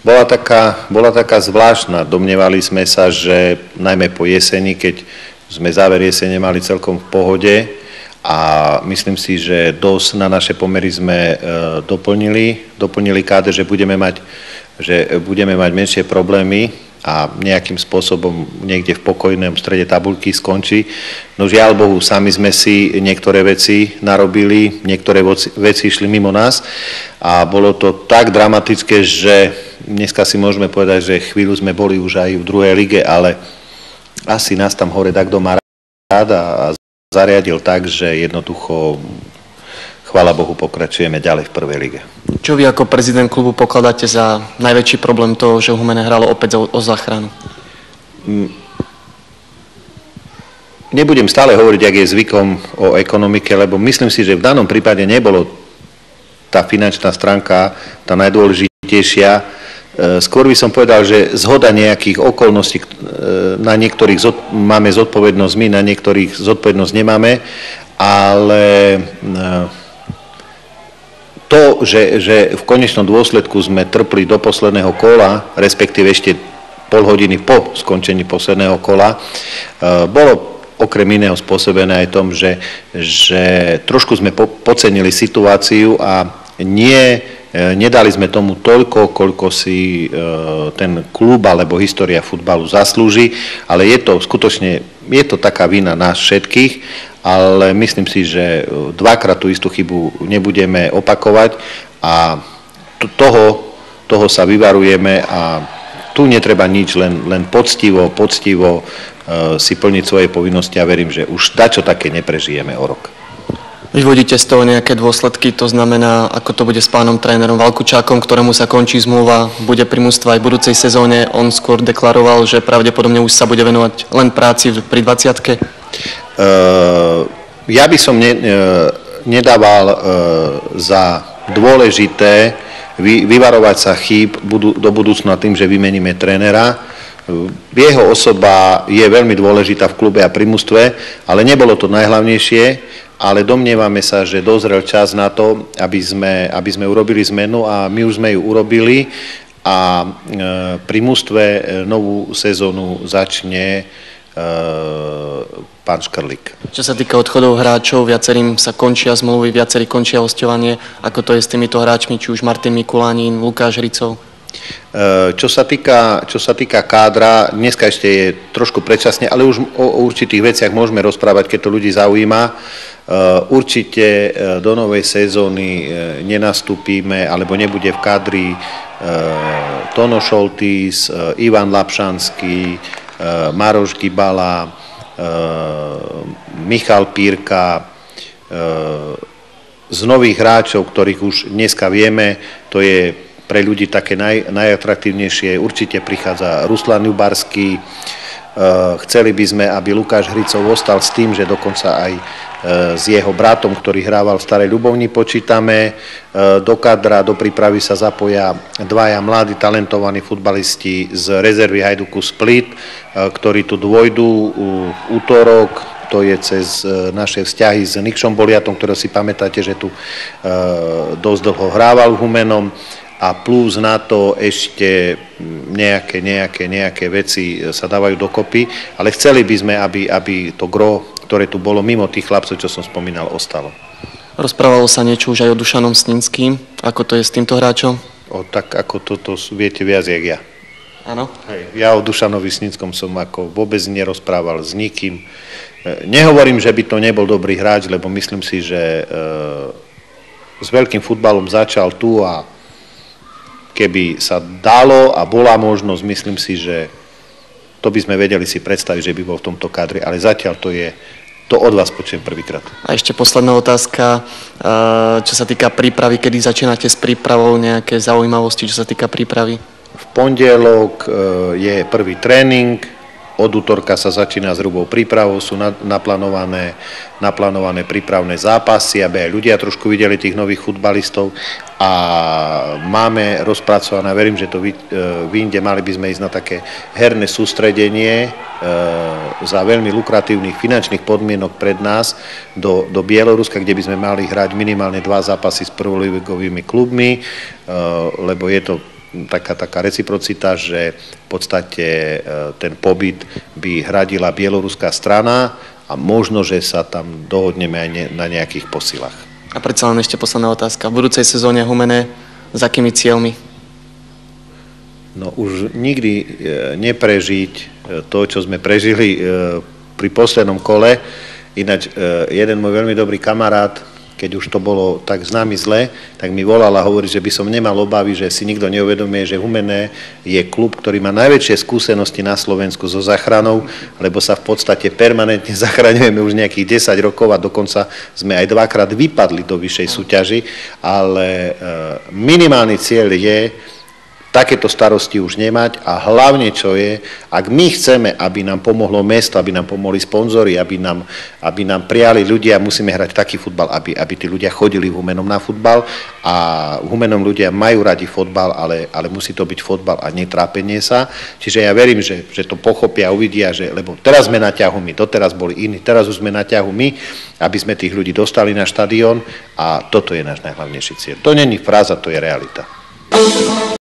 bola taká zvláštna. Domnievali sme sa, že najmä po jeseni, keď sme záver jesene mali celkom v pohode a myslím si, že dosť na naše pomery sme doplnili káder, že budeme mať menšie problémy a nejakým spôsobom niekde v pokojnom strede tabuľky skončí. No žiaľ Bohu, sami sme si niektoré veci narobili, niektoré veci išli mimo nás a bolo to tak dramatické, že dneska si môžeme povedať, že chvíľu sme boli už aj v druhej lige, ale asi nás tam hore tak doma rád a zariadil tak, že jednoducho, chvála Bohu, pokračujeme ďalej v prvej lige. Čo vy ako prezident klubu pokladáte za najväčší problém toho, že Humene hralo opäť o záchranu? Nebudem stále hovoriť, ak je zvykom o ekonomike, lebo myslím si, že v danom prípade nebolo tá finančná stránka tá najdôležitejšia. Skôr by som povedal, že zhoda nejakých okolností, na niektorých máme zodpovednosť my, na niektorých zodpovednosť nemáme, ale to, že v konečnom dôsledku sme trpli do posledného kola, respektíve ešte pol hodiny po skončení posledného kola, bolo okrem iného spôsobené aj tom, že trošku sme podcenili situáciu a nedali sme tomu toľko, koľko si ten klub alebo história futbalu zaslúži, ale je to skutočne, je to taká vina nás všetkých, ale myslím si, že dvakrát tú istú chybu nebudeme opakovať a toho sa vyvarujeme a tu netreba nič, len poctivo si plniť svoje povinnosti a verím, že už dačo také neprežijeme o rok. Vyvodíte z toho nejaké dôsledky, to znamená, ako to bude s pánom trénerom Valkučákom, ktorému sa končí zmluva, bude pri mužstve aj v budúcej sezóne. On skôr deklaroval, že pravdepodobne už sa bude venovať len práci pri 20-ke. Ja by som nedával za dôležité vyvarovať sa chýb do budúcna tým, že vymeníme trénera. Jeho osoba je veľmi dôležitá v klube a pri mužstve, ale nebolo to najhlavnejšie. Ale domnievame sa, že dozrel čas na to, aby sme urobili zmenu a my už sme ju urobili a pri mužstve novú sezónu začne pán Škrlík. Čo sa týka odchodov hráčov, viacerým sa končia zmluvy, viacerí končia hosťovanie. Ako to je s týmito hráčmi, či už Martin Mikulánin, Lukáš Hricov? Čo sa týka kádra, dneska ešte je trošku predčasne, ale už o určitých veciach môžeme rozprávať, keď to ľudí zaujíma. Určite do novej sezóny nenastúpime, alebo nebude v kádri Tono Šoltís, Ivan Lapšanský, Maroš Gibala, Michal Pírka. Z nových hráčov, ktorých už dneska vieme, to je pre ľudí také najatraktívnejšie, určite prichádza Ruslan Jubarský. Chceli by sme, aby Lukáš Hricov ostal s tým, že dokonca aj s jeho bratom, ktorý hrával v Starej Ľubovni, počítame. Do kadra, do prípravy sa zapoja dvaja mladí, talentovaní futbalisti z rezervy Hajduku Split, ktorí tu dôjdu útorok. To je cez naše vzťahy s Nikšom Boliatom, ktorého si pamätáte, že tu dosť dlho hrával Humenom. A plus na to ešte nejaké veci sa dávajú dokopy, ale chceli by sme, aby to gro, ktoré tu bolo mimo tých chlapcov, čo som spomínal, ostalo. Rozprávalo sa niečo už aj o Dušanom Sninským, ako to je s týmto hráčom? Tak ako toto viete viac, jak ja. Áno? Ja o Dušanovi Sninskom som ako vôbec nerozprával s nikým. Nehovorím, že by to nebol dobrý hráč, lebo myslím si, že s veľkým futbalom začal tu a keby sa dalo a bola možnosť, myslím si, že to by sme vedeli si predstaviť, že by bol v tomto kádri, ale zatiaľ to od vás počujem prvýkrát. A ešte posledná otázka, čo sa týka prípravy, kedy začínate s prípravou, nejaké zaujímavosti, čo sa týka prípravy? V pondelok je prvý tréning, od útorka sa začína s hrubou prípravou, sú naplánované prípravné zápasy, aby aj ľudia trošku videli tých nových futbalistov a máme rozpracované, verím, že to vyjde, mali by sme ísť na také herné sústredenie za veľmi lukratívnych finančných podmienok pred nás do Bieloruska, kde by sme mali hrať minimálne 2 zápasy s prvoligovými klubmi, lebo je to taká reciprocita, že v podstate ten pobyt by hradila bieloruská strana a možno, že sa tam dohodneme aj na nejakých posilách. A predsa len ešte posledná otázka. V budúcej sezóne Humenné s akými cieľmi? No už nikdy neprežiť to, čo sme prežili pri poslednom kole. Ináč jeden môj veľmi dobrý kamarát, keď už to bolo tak s nami zle, tak mi volal a hovorí, že by som nemal obavy, že si nikto neuvedomuje, že Humenné je klub, ktorý má najväčšie skúsenosti na Slovensku so záchranou, lebo sa v podstate permanentne zachraňujeme už nejakých 10 rokov a dokonca sme aj dvakrát vypadli do vyššej súťaži, ale minimálny cieľ je takéto starosti už nemať a hlavne čo je, ak my chceme, aby nám pomohlo mesto, aby nám pomohli sponzori, aby nám prijali ľudia, musíme hrať taký futbal, aby tí ľudia chodili v Humennom na futbal a v Humennom ľudia majú radi futbal, ale musí to byť futbal a netrápenie sa. Čiže ja verím, že to pochopia a uvidia, že, lebo teraz sme na ťahu my, doteraz boli iní, teraz už sme na ťahu my, aby sme tých ľudí dostali na štadión a toto je náš najhlavnejší cieľ. To není fráza, to je realita.